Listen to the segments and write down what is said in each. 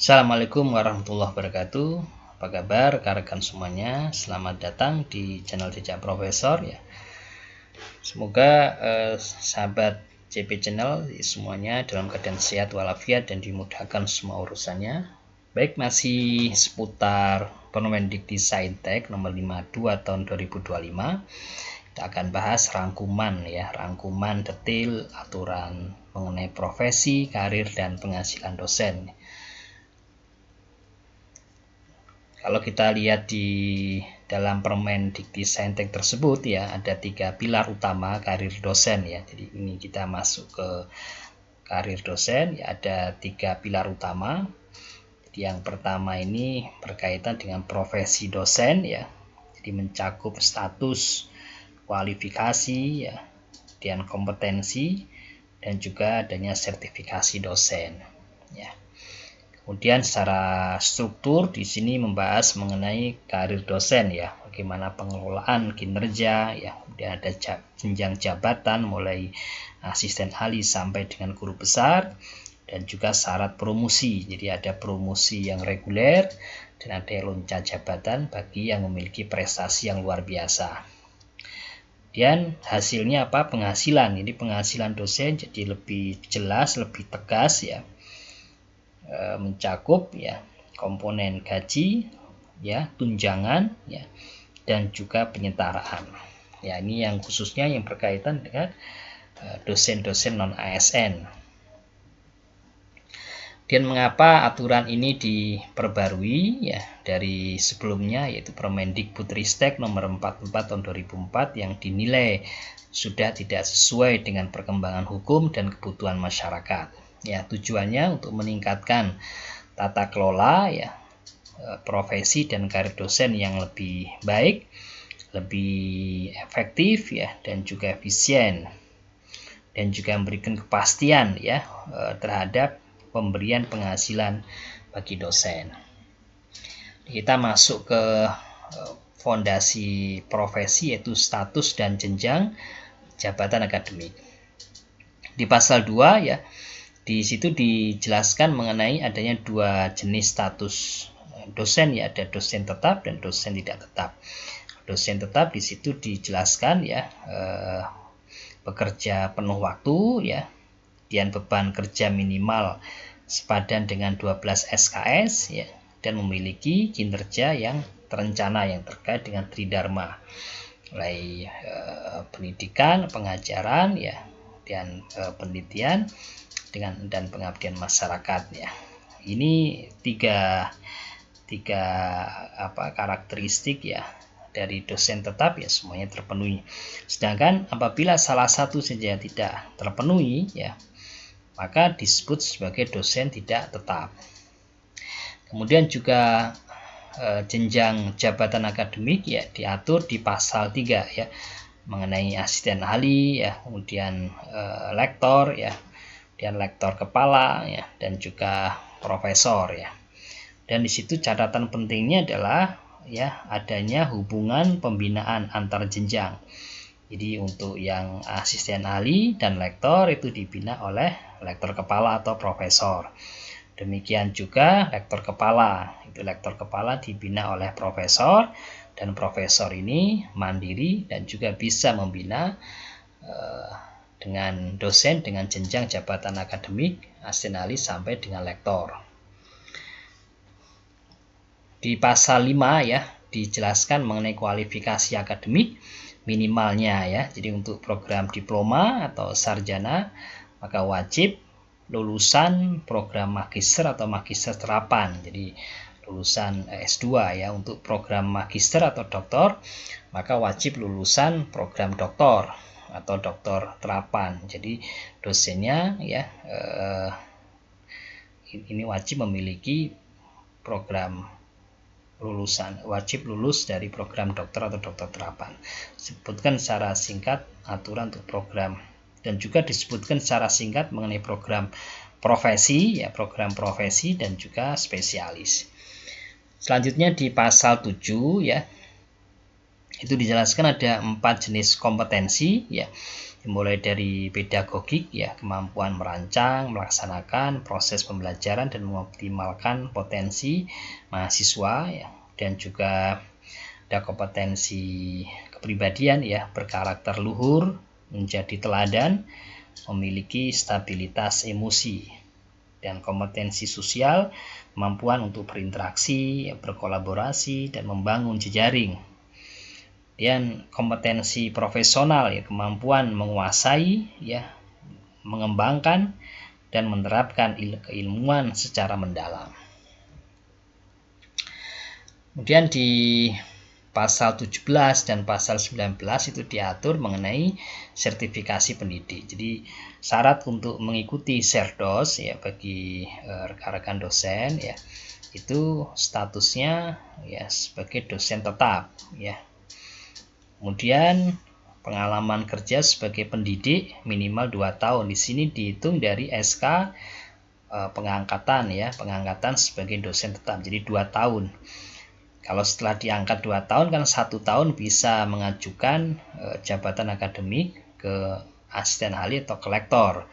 Assalamualaikum warahmatullahi wabarakatuh. Apa kabar rekan-rekan semuanya? Selamat datang di channel Jejak Profesor ya. Semoga sahabat JP Channel semuanya dalam keadaan sehat walafiat dan dimudahkan semua urusannya. Baik, masih seputar Permendikti Saintek nomor 52 tahun 2025. Kita akan bahas rangkuman detail aturan mengenai profesi, karir, dan penghasilan dosen. Kalau kita lihat di dalam Permendikti Saintek tersebut ya, ada 3 pilar utama karir dosen ya. Jadi ini kita masuk ke karir dosen ya, ada 3 pilar utama. Jadi yang pertama ini berkaitan dengan profesi dosen ya. Jadi mencakup status, kualifikasi ya, dan kompetensi, dan juga adanya sertifikasi dosen ya. Kemudian secara struktur di sini membahas mengenai karir dosen ya, bagaimana pengelolaan kinerja ya, kemudian ada jenjang jabatan mulai asisten ahli sampai dengan guru besar, dan juga syarat promosi. Jadi ada promosi yang reguler dan ada loncat jabatan bagi yang memiliki prestasi yang luar biasa. Dan hasilnya apa? Penghasilan. Jadi penghasilan dosen jadi lebih jelas, lebih tegas ya, mencakup ya komponen gaji ya, tunjangan ya, dan juga penyetaraan ya. Ini yang khususnya yang berkaitan dengan dosen-dosen non ASN. Dan mengapa aturan ini diperbarui ya dari sebelumnya, yaitu Permendikbudristek nomor 44 tahun 2004 yang dinilai sudah tidak sesuai dengan perkembangan hukum dan kebutuhan masyarakat. Ya, tujuannya untuk meningkatkan tata kelola ya, profesi dan karir dosen yang lebih baik, lebih efektif ya, dan juga efisien, dan juga memberikan kepastian ya terhadap pemberian penghasilan bagi dosen. Kita masuk ke fondasi profesi, yaitu status dan jenjang jabatan akademik. Di pasal 2 ya, di situ dijelaskan mengenai adanya 2 jenis status dosen ya, ada dosen tetap dan dosen tidak tetap. Dosen tetap di situ dijelaskan ya, bekerja penuh waktu ya, dan beban kerja minimal sepadan dengan 12 SKS ya, dan memiliki kinerja yang terencana yang terkait dengan tridharma, mulai pendidikan, pengajaran ya, dan penelitian dan pengabdian masyarakat ya. Ini tiga karakteristik ya dari dosen tetap ya, semuanya terpenuhi. Sedangkan apabila salah satu saja tidak terpenuhi ya, maka disebut sebagai dosen tidak tetap. Kemudian juga jenjang jabatan akademik ya diatur di pasal 3 ya, mengenai asisten ahli ya, kemudian lektor ya, dan lektor kepala ya, dan juga profesor ya. Dan di situ catatan pentingnya adalah ya adanya hubungan pembinaan antar jenjang. Jadi untuk yang asisten ahli dan lektor itu dibina oleh lektor kepala atau profesor. Demikian juga lektor kepala, itu lektor kepala dibina oleh profesor, dan profesor ini mandiri dan juga bisa membina dengan dosen dengan jenjang jabatan akademik asisten ahli sampai dengan lektor. Di pasal 5 ya dijelaskan mengenai kualifikasi akademik minimalnya ya. Jadi untuk program diploma atau sarjana maka wajib lulusan program magister atau magister terapan. Jadi lulusan S2 ya. Untuk program magister atau doktor maka wajib lulusan program doktor atau doktor terapan. Jadi dosennya ya ini wajib memiliki program wajib lulus dari program dokter atau dokter terapan. Sebutkan secara singkat aturan untuk program, dan juga disebutkan secara singkat mengenai program profesi ya, program profesi dan juga spesialis. Selanjutnya di pasal 7 ya, itu dijelaskan ada 4 jenis kompetensi ya. mulai dari pedagogik ya, kemampuan merancang, melaksanakan proses pembelajaran dan mengoptimalkan potensi mahasiswa ya, dan juga ada kompetensi kepribadian ya, berkarakter luhur, menjadi teladan, memiliki stabilitas emosi, dan kompetensi sosial, kemampuan untuk berinteraksi, berkolaborasi, dan membangun jejaring. Dan kompetensi profesional ya, kemampuan menguasai ya, mengembangkan dan menerapkan keilmuan secara mendalam. Kemudian di pasal 17 dan pasal 19 itu diatur mengenai sertifikasi pendidik. Jadi syarat untuk mengikuti Serdos ya bagi rekan-rekan dosen ya, itu statusnya ya sebagai dosen tetap ya. Kemudian pengalaman kerja sebagai pendidik minimal 2 tahun. Di sini dihitung dari SK pengangkatan ya, pengangkatan sebagai dosen tetap. Jadi 2 tahun. Kalau setelah diangkat 2 tahun kan 1 tahun bisa mengajukan jabatan akademik ke asisten ahli atau ke lektor.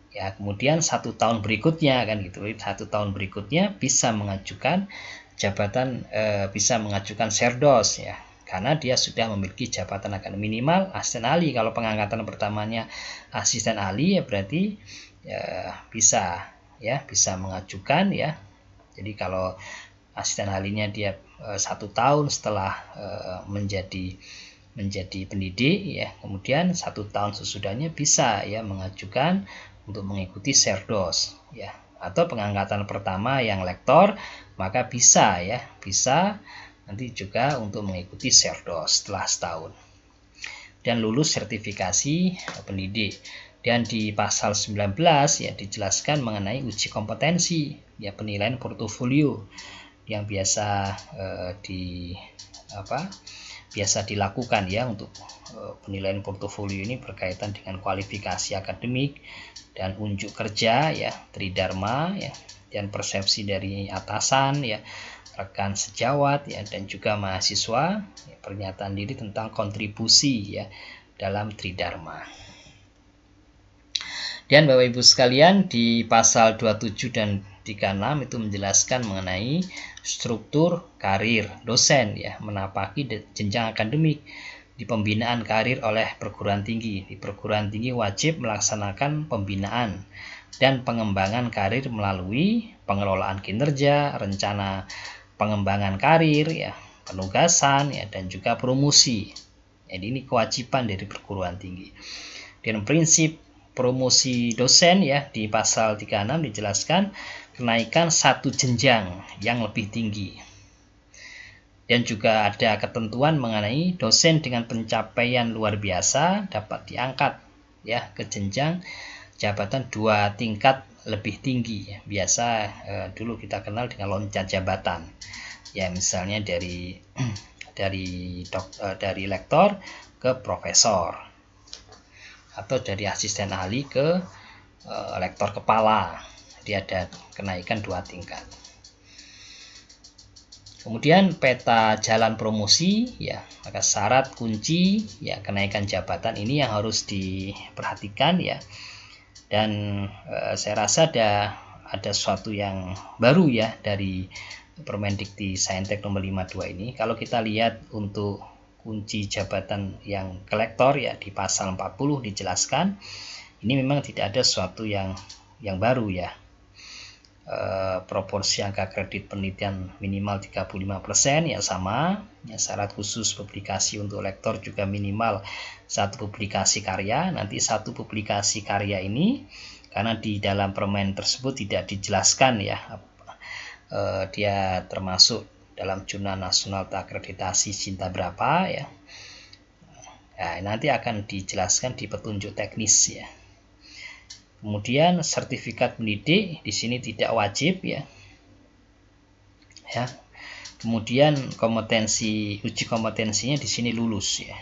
Ya, kemudian 1 tahun berikutnya kan gitu. 1 tahun berikutnya bisa mengajukan jabatan bisa mengajukan Serdos ya. Karena dia sudah memiliki jabatan akademik minimal asisten ahli. Kalau pengangkatan pertamanya asisten ahli ya berarti ya bisa mengajukan ya. Jadi kalau asisten ahlinya dia 1 tahun setelah menjadi pendidik ya, kemudian 1 tahun sesudahnya bisa ya mengajukan untuk mengikuti Serdos ya. Atau pengangkatan pertama yang lektor maka bisa nanti juga untuk mengikuti Serdos setelah setahun dan lulus sertifikasi pendidik. Dan di pasal 19 ya dijelaskan mengenai uji kompetensi ya, penilaian portofolio yang biasa dilakukan ya. Untuk penilaian portofolio ini berkaitan dengan kualifikasi akademik dan unjuk kerja ya, tridharma ya, dan persepsi dari atasan ya, rekan sejawat ya, dan juga mahasiswa ya, pernyataan diri tentang kontribusi ya dalam tridharma. Dan Bapak Ibu sekalian, di pasal 27 dan 36 itu menjelaskan mengenai struktur karir dosen ya, menapaki jenjang akademik di pembinaan karir oleh perguruan tinggi. Di perguruan tinggi wajib melaksanakan pembinaan dan pengembangan karir melalui pengelolaan kinerja, rencana pengembangan karir ya, penugasan ya, dan juga promosi. Jadi ini kewajiban dari perguruan tinggi. Dan prinsip promosi dosen ya di pasal 36 dijelaskan kenaikan 1 jenjang yang lebih tinggi. Dan juga ada ketentuan mengenai dosen dengan pencapaian luar biasa dapat diangkat ya ke jenjang jabatan 2 tingkat lebih tinggi. Biasa dulu kita kenal dengan loncat jabatan. Ya, misalnya dari lektor ke profesor, atau dari asisten ahli ke lektor kepala. Jadi ada kenaikan 2 tingkat. Kemudian peta jalan promosi ya, maka syarat kunci ya kenaikan jabatan ini yang harus diperhatikan ya. Dan saya rasa ada sesuatu yang baru ya dari Permendikti-Saintek nomor 52 ini. Kalau kita lihat untuk kunci jabatan yang ke lektor ya di pasal 40 dijelaskan, ini memang tidak ada sesuatu yang baru ya. Proporsi angka kredit penelitian minimal 35% ya sama ya, syarat khusus publikasi untuk lektor juga minimal 1 publikasi karya. Nanti 1 publikasi karya ini karena di dalam permen tersebut tidak dijelaskan ya dia termasuk dalam jurnal nasional terakreditasi cinta berapa ya. Nah, nanti akan dijelaskan di petunjuk teknis ya. Kemudian sertifikat pendidik di sini tidak wajib ya. Kemudian uji kompetensinya di sini lulus ya.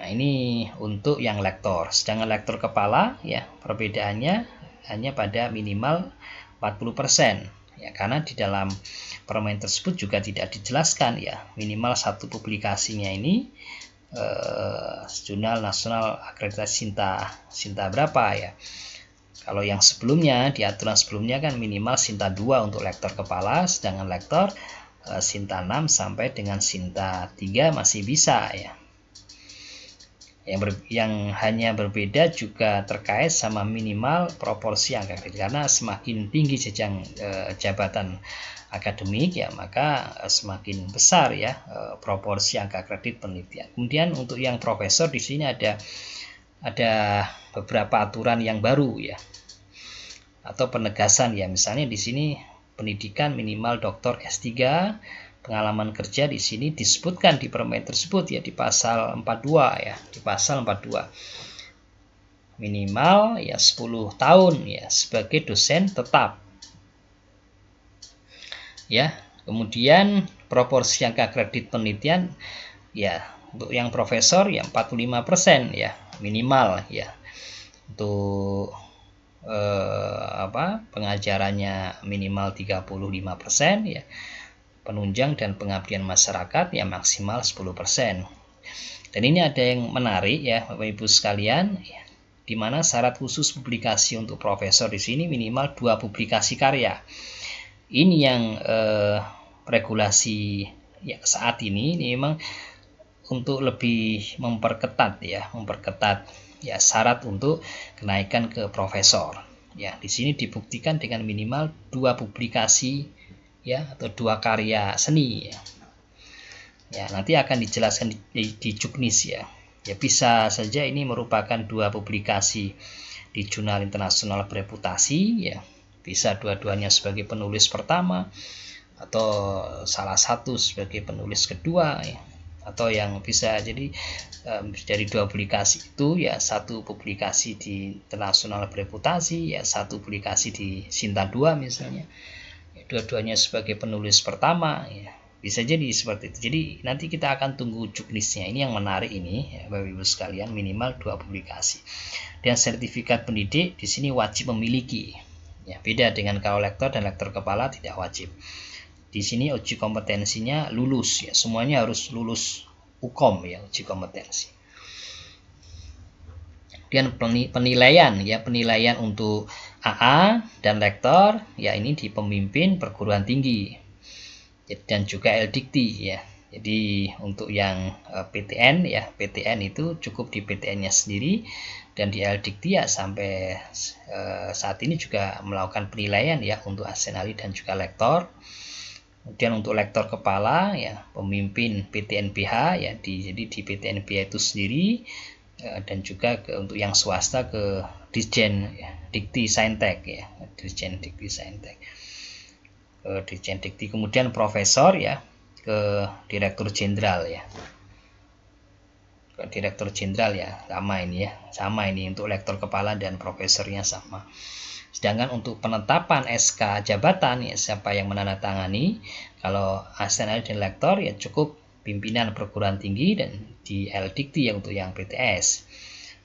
Nah, ini untuk yang lektor. Sedangkan lektor kepala ya perbedaannya hanya pada minimal 40% ya, karena di dalam permen tersebut juga tidak dijelaskan ya minimal 1 publikasinya ini Jurnal Nasional Akreditasi Sinta berapa ya. Kalau yang sebelumnya, di aturan sebelumnya kan minimal Sinta 2 untuk lektor kepala, sedangkan lektor Sinta 6 sampai dengan Sinta 3 masih bisa ya. Yang hanya berbeda juga terkait sama minimal proporsi angka kredit, karena semakin tinggi jenjang jabatan akademik ya, maka semakin besar ya proporsi angka kredit penelitian. Kemudian untuk yang profesor di sini ada beberapa aturan yang baru ya, atau penegasan ya. Misalnya di sini pendidikan minimal doktor S3, pengalaman kerja di sini disebutkan di permen tersebut ya, di pasal 42 ya, di pasal 42 minimal ya 10 tahun ya sebagai dosen tetap ya. Kemudian proporsi angka kredit penelitian ya, untuk yang profesor ya 45% ya minimal ya. Untuk pengajarannya minimal 35% ya. Penunjang dan pengabdian masyarakat ya maksimal 10%. Dan ini ada yang menarik ya Bapak Ibu sekalian, ya, di mana syarat khusus publikasi untuk profesor di sini minimal 2 publikasi karya. Ini yang regulasi ya saat ini memang untuk lebih memperketat ya syarat untuk kenaikan ke profesor. Ya, di sini dibuktikan dengan minimal 2 publikasi ya, atau 2 karya seni ya. Ya, nanti akan dijelaskan di juknis ya. Ya, bisa saja ini merupakan 2 publikasi di jurnal internasional bereputasi ya. Bisa dua-duanya sebagai penulis pertama, atau salah satu sebagai penulis kedua ya. Atau yang bisa jadi dari 2 publikasi itu ya, 1 publikasi di internasional bereputasi ya, 1 publikasi di Sinta 2 misalnya. Dua-duanya sebagai penulis pertama ya, bisa jadi seperti itu. Jadi nanti kita akan tunggu juknisnya. Ini yang menarik ini ya, Bapak Ibu sekalian, minimal 2 publikasi. Dan sertifikat pendidik di sini wajib memiliki ya, beda dengan kalau lektor dan lektor kepala tidak wajib. Di sini uji kompetensinya lulus ya, semuanya harus lulus UKOM ya, uji kompetensi. Dan penilaian ya, penilaian untuk AA dan lektor ya, ini di pemimpin perguruan tinggi dan juga LDikti ya. Jadi untuk yang PTN ya, PTN itu cukup di PTN-nya sendiri, dan di LDikti ya sampai saat ini juga melakukan penilaian ya untuk asisten ahli dan juga lektor. Kemudian untuk lektor kepala ya, pemimpin PTNBH ya, jadi di PTNBH itu sendiri, dan juga untuk yang swasta ke Dirjen ya, Dikti Saintek ya, Dirjen Dikti Saintek, ke Dirjen Dikti. Kemudian profesor ya ke Direktur Jenderal ya, ke Direktur Jenderal ya, sama ini untuk lektor kepala dan profesornya sama. Sedangkan untuk penetapan SK jabatan ya, siapa yang menandatangani, kalau asisten ahli dan lektor ya cukup pimpinan perguruan tinggi dan di LDikti ya untuk yang PTS.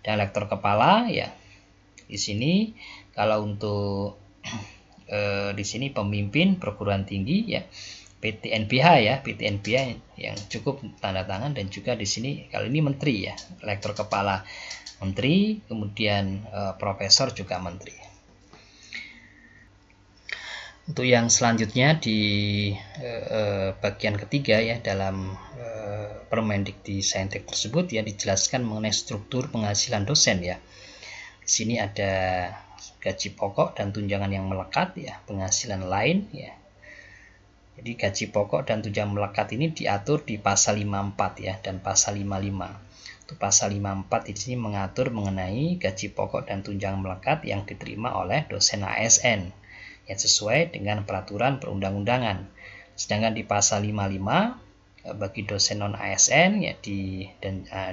Dan lektor kepala ya di sini kalau untuk di sini pemimpin perguruan tinggi ya, PTNBH ya, PTNBH yang cukup tanda tangan, dan juga di sini kali ini menteri ya, lektor kepala menteri, kemudian profesor juga menteri. Untuk yang selanjutnya di bagian ketiga ya dalam Permendikti Saintek tersebut ya, dijelaskan mengenai struktur penghasilan dosen ya. Di sini ada gaji pokok dan tunjangan yang melekat ya, penghasilan lain ya. Jadi gaji pokok dan tunjangan melekat ini diatur di pasal 54 ya dan pasal 55. Untuk pasal 54 di sini mengatur mengenai gaji pokok dan tunjangan melekat yang diterima oleh dosen ASN yang sesuai dengan peraturan perundang-undangan. Sedangkan di pasal 55 bagi dosen non ASN ya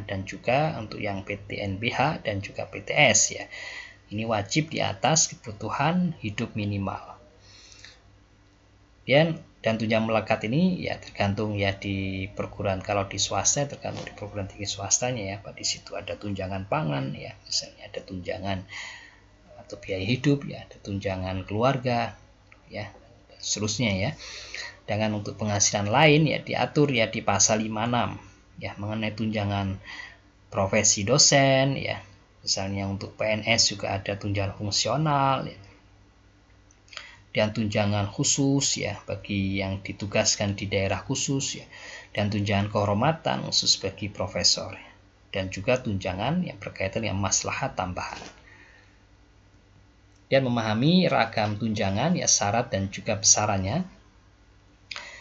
dan juga untuk yang PTNBH dan juga PTS ya, ini wajib di atas kebutuhan hidup minimal. Dan tunjangan melekat ini ya tergantung ya di perguruan. Kalau di swasta tergantung di perguruan tinggi swastanya ya, di situ ada tunjangan pangan ya, misalnya ada tunjangan atau biaya hidup ya, ada tunjangan keluarga ya, seterusnya ya. Dengan untuk penghasilan lain ya diatur ya di pasal 56 ya mengenai tunjangan profesi dosen ya. Misalnya untuk PNS juga ada tunjangan fungsional ya. Dan tunjangan khusus ya bagi yang ditugaskan di daerah khusus ya. Dan tunjangan kehormatan khusus bagi profesor ya. Dan juga tunjangan yang berkaitan dengan maslahat tambahan. Dan memahami ragam tunjangan ya, syarat dan juga besarannya.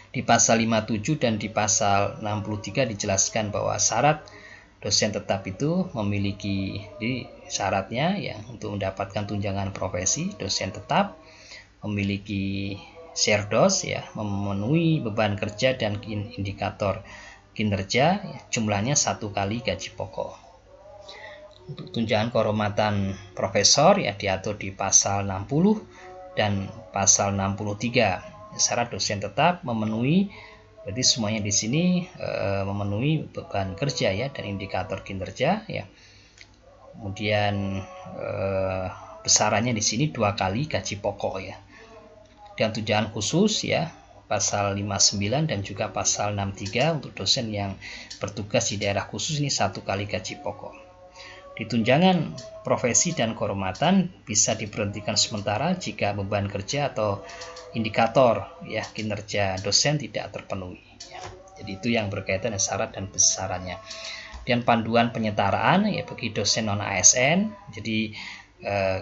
Di pasal 57 dan di pasal 63 dijelaskan bahwa syarat dosen tetap itu memiliki di syaratnya ya untuk mendapatkan tunjangan profesi dosen tetap memiliki serdos ya, memenuhi beban kerja dan indikator kinerja ya, jumlahnya 1 kali gaji pokok. Untuk tunjangan kehormatan profesor ya diatur di pasal 60 dan pasal 63. Syarat dosen tetap memenuhi, berarti semuanya di sini memenuhi beban kerja ya dan indikator kinerja ya. Kemudian besarannya di sini 2 kali gaji pokok ya. Dan tunjangan khusus ya pasal 59 dan juga pasal 63 untuk dosen yang bertugas di daerah khusus ini 1 kali gaji pokok. Di tunjangan profesi dan kehormatan bisa diberhentikan sementara jika beban kerja atau indikator ya kinerja dosen tidak terpenuhi. Ya. Jadi itu yang berkaitan dengan syarat dan besarannya. Dan panduan penyetaraan ya bagi dosen non ASN. Jadi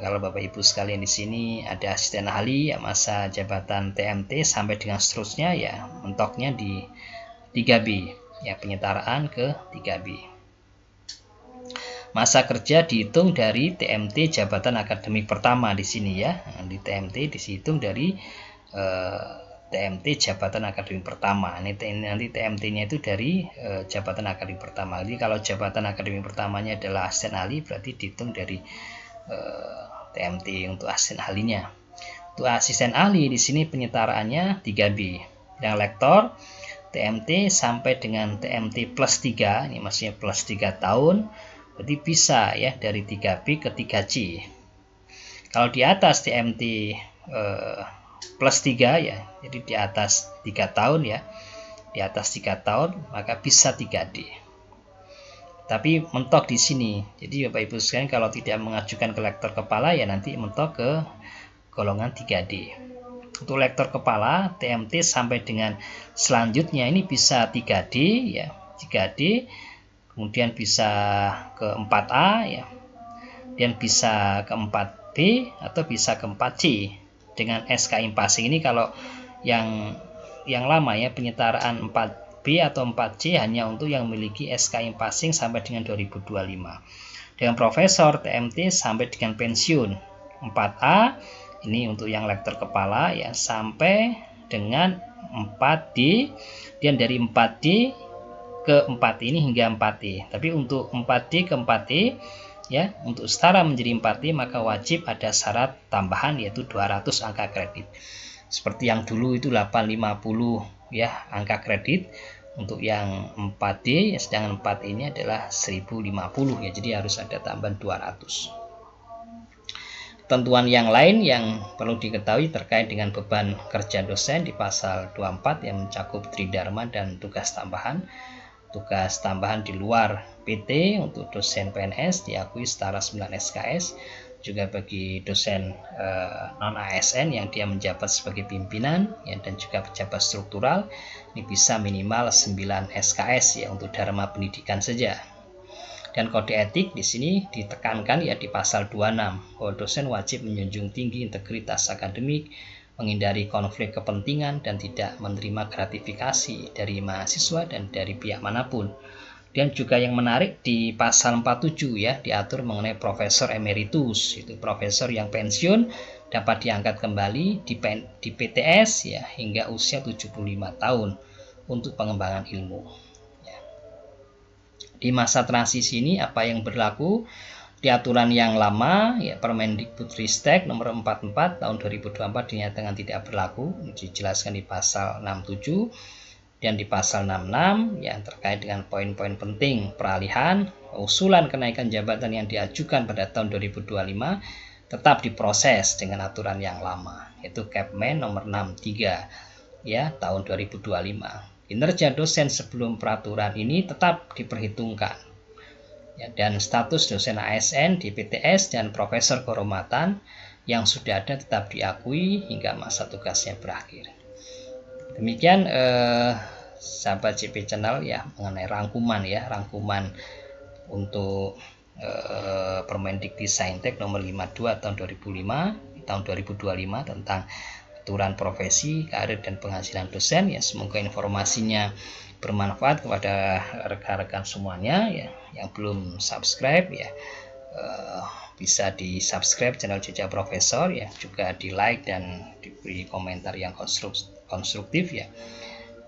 kalau Bapak Ibu sekalian di sini ada asisten ahli ya masa jabatan TMT sampai dengan seterusnya ya mentoknya di 3B ya penyetaraan ke 3B. Masa kerja dihitung dari TMT jabatan akademik pertama di sini ya. Di TMT dihitung dari TMT jabatan akademik pertama. Ini nanti TMT-nya itu dari jabatan akademik pertama. Jadi kalau jabatan akademik pertamanya adalah asisten ahli berarti dihitung dari TMT untuk asisten ahlinya. Untuk asisten ahli di sini penyetaraannya 3B. Yang lektor TMT sampai dengan TMT plus 3, ini maksudnya plus 3 tahun. Berarti bisa ya dari 3B ke 3C. Kalau di atas TMT plus 3 ya, jadi di atas 3 tahun ya, di atas 3 tahun maka bisa 3D. Tapi mentok di sini. Jadi Bapak Ibu sekalian kalau tidak mengajukan ke lektor kepala ya nanti mentok ke golongan 3D. Untuk lektor kepala TMT sampai dengan selanjutnya ini bisa 3D ya, 3D. Kemudian bisa ke 4A ya, dan bisa ke 4B atau bisa ke 4C dengan SKI passing. Ini kalau yang lama ya penyetaraan 4B atau 4C hanya untuk yang memiliki SKI passing sampai dengan 2025. Dengan profesor TMT sampai dengan pensiun 4A ini untuk yang lektor kepala ya sampai dengan 4D, dan dari 4D ke 4 ini hingga 4E. Tapi untuk 4D ke 4E ya, untuk setara menjadi 4E maka wajib ada syarat tambahan yaitu 200 angka kredit. Seperti yang dulu itu 850 ya angka kredit untuk yang 4D, sedangkan 4 ini adalah 1050 ya. Jadi harus ada tambahan 200. Ketentuan yang lain yang perlu diketahui terkait dengan beban kerja dosen di pasal 24 yang mencakup tridharma dan tugas tambahan. Tugas tambahan di luar PT untuk dosen PNS diakui setara 9 SKS. Juga bagi dosen non-ASN yang dia menjabat sebagai pimpinan ya, dan juga pejabat struktural ini bisa minimal 9 SKS ya untuk dharma pendidikan saja. Dan kode etik di sini ditekankan ya di pasal 26 bahwa dosen wajib menjunjung tinggi integritas akademik, menghindari konflik kepentingan dan tidak menerima gratifikasi dari mahasiswa dan dari pihak manapun. Dan juga yang menarik di pasal 47 ya diatur mengenai profesor emeritus, itu profesor yang pensiun dapat diangkat kembali di PTS ya hingga usia 75 tahun untuk pengembangan ilmu. Ya. Di masa transisi ini apa yang berlaku? Di aturan yang lama ya Permendikbudristek nomor 44 tahun 2024 dinyatakan tidak berlaku, dijelaskan di pasal 67 dan di pasal 66 yang terkait dengan poin-poin penting peralihan usulan kenaikan jabatan yang diajukan pada tahun 2025 tetap diproses dengan aturan yang lama yaitu Kepmen nomor 63 ya tahun 2025. kinerja dosen sebelum peraturan ini tetap diperhitungkan. Ya, dan status dosen ASN di PTS dan profesor kehormatan yang sudah ada tetap diakui hingga masa tugasnya berakhir. Demikian sahabat JP Channel ya, mengenai rangkuman untuk Permendikti-Saintek nomor 52 tahun 2005 tahun 2025 tentang aturan profesi, karir dan penghasilan dosen. Ya, semoga informasinya bermanfaat kepada rekan-rekan semuanya ya. Yang belum subscribe ya, bisa di subscribe channel Jejak Profesor ya, juga di like dan diberi komentar yang konstruktif ya.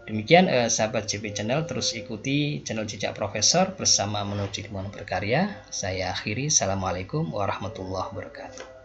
Demikian sahabat JP Channel, terus ikuti channel Jejak Profesor bersama menuju ilmuwan berkarya. Saya akhiri, assalamualaikum warahmatullahi wabarakatuh.